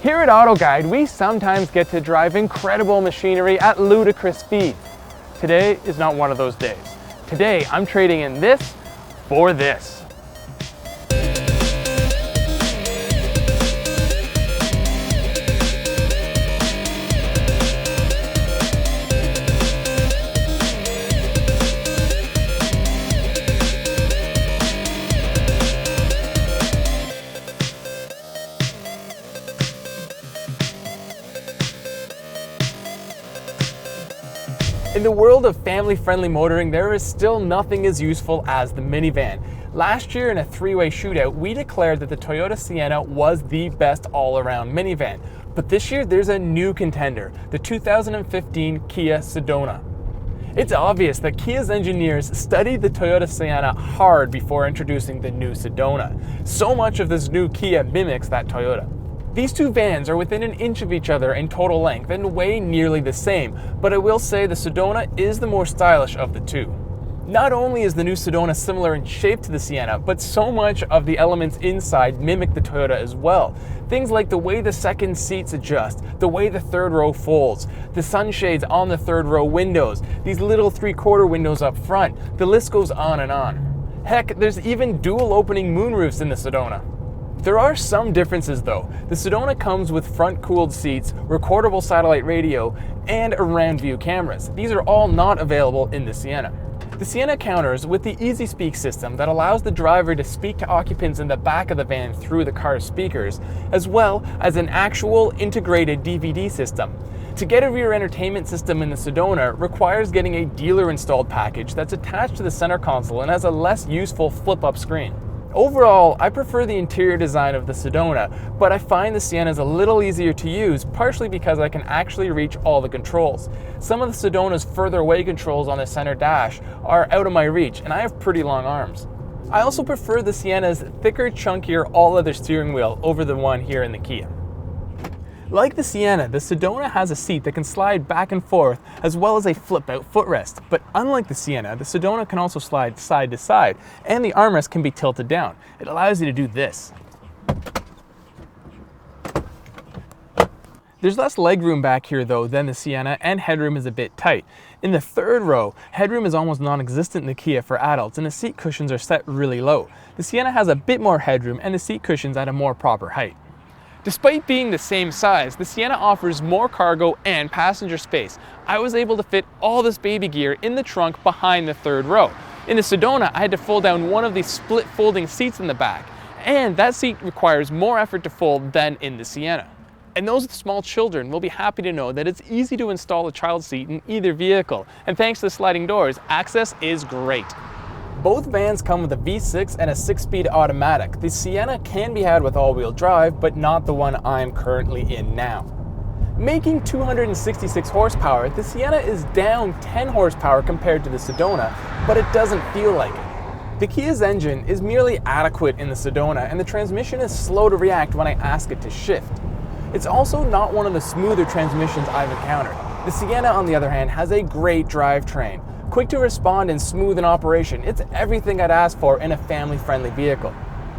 Here at AutoGuide, we sometimes get to drive incredible machinery at ludicrous speeds. Today is not one of those days. Today, I'm trading in this for this. In the world of family-friendly motoring, there is still nothing as useful as the minivan. Last year in a three-way shootout, we declared that the Toyota Sienna was the best all-around minivan. But this year there's a new contender, the 2015 Kia Sedona. It's obvious that Kia's engineers studied the Toyota Sienna hard before introducing the new Sedona. So much of this new Kia mimics that Toyota. These two vans are within an inch of each other in total length and weigh nearly the same, but I will say the Sedona is the more stylish of the two. Not only is the new Sedona similar in shape to the Sienna, but so much of the elements inside mimic the Toyota as well. Things like the way the second seats adjust, the way the third row folds, the sunshades on the third row windows, these little 3/4 windows up front, the list goes on and on. Heck, there's even dual opening moonroofs in the Sedona. There are some differences though. The Sedona comes with front cooled seats, recordable satellite radio, and around view cameras. These are all not available in the Sienna. The Sienna counters with the Easy Speak system that allows the driver to speak to occupants in the back of the van through the car's speakers, as well as an actual integrated DVD system. To get a rear entertainment system in the Sedona requires getting a dealer installed package that's attached to the center console and has a less useful flip-up screen. Overall, I prefer the interior design of the Sedona, but I find the Sienna is a little easier to use, partially because I can actually reach all the controls. Some of the Sedona's further away controls on the center dash are out of my reach, and I have pretty long arms. I also prefer the Sienna's thicker, chunkier, all-leather steering wheel over the one here in the Kia. Like the Sienna, the Sedona has a seat that can slide back and forth as well as a flip-out footrest. But unlike the Sienna, the Sedona can also slide side to side, and the armrest can be tilted down. It allows you to do this. There's less legroom back here though than the Sienna, and headroom is a bit tight. In the third row, headroom is almost non-existent in the Kia for adults, and the seat cushions are set really low. The Sienna has a bit more headroom and the seat cushions at a more proper height. Despite being the same size, the Sienna offers more cargo and passenger space. I was able to fit all this baby gear in the trunk behind the third row. In the Sedona, I had to fold down one of these split folding seats in the back, and that seat requires more effort to fold than in the Sienna. And those with small children will be happy to know that it's easy to install a child seat in either vehicle, and thanks to the sliding doors, access is great. Both vans come with a V6 and a 6-speed automatic. The Sienna can be had with all-wheel drive, but not the one I'm currently in now. Making 266 horsepower, the Sienna is down 10 horsepower compared to the Sedona, but it doesn't feel like it. The Kia's engine is merely adequate in the Sedona, and the transmission is slow to react when I ask it to shift. It's also not one of the smoother transmissions I've encountered. The Sienna, on the other hand, has a great drivetrain. Quick to respond and smooth in operation, it's everything I'd ask for in a family-friendly vehicle.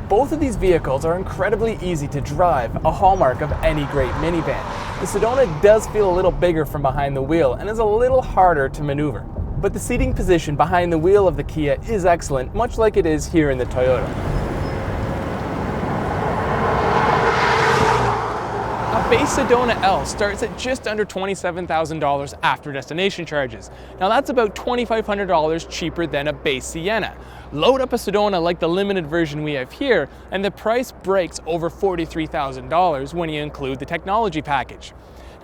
Both of these vehicles are incredibly easy to drive, a hallmark of any great minivan. The Sedona does feel a little bigger from behind the wheel and is a little harder to maneuver. But the seating position behind the wheel of the Kia is excellent, much like it is here in the Toyota. A base Sedona L starts at just under $27,000 after destination charges. Now that's about $2,500 cheaper than a base Sienna. Load up a Sedona like the limited version we have here, and the price breaks over $43,000 when you include the technology package.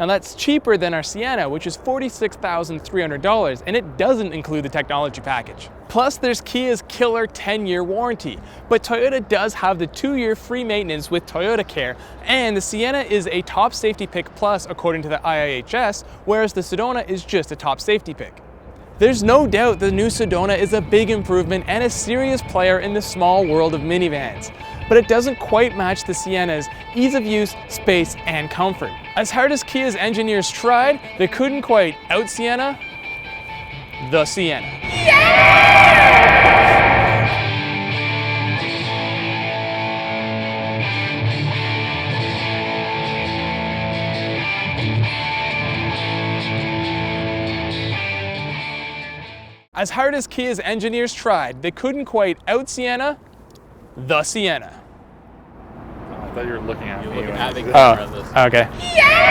Now that's cheaper than our Sienna, which is $46,300, and it doesn't include the technology package. Plus there's Kia's killer 10-year warranty, but Toyota does have the 2-year free maintenance with Toyota Care, and the Sienna is a top safety pick plus according to the IIHS, whereas the Sedona is just a top safety pick. There's no doubt the new Sedona is a big improvement and a serious player in the small world of minivans, but it doesn't quite match the Sienna's ease of use, space, and comfort. As hard as Kia's engineers tried, they couldn't quite out-Sienna the Sienna. Yeah! As hard as Kia's engineers tried, they couldn't quite out-Sienna the Sienna. I thought you were looking at me. You're looking at the camera. Oh, okay. Yeah!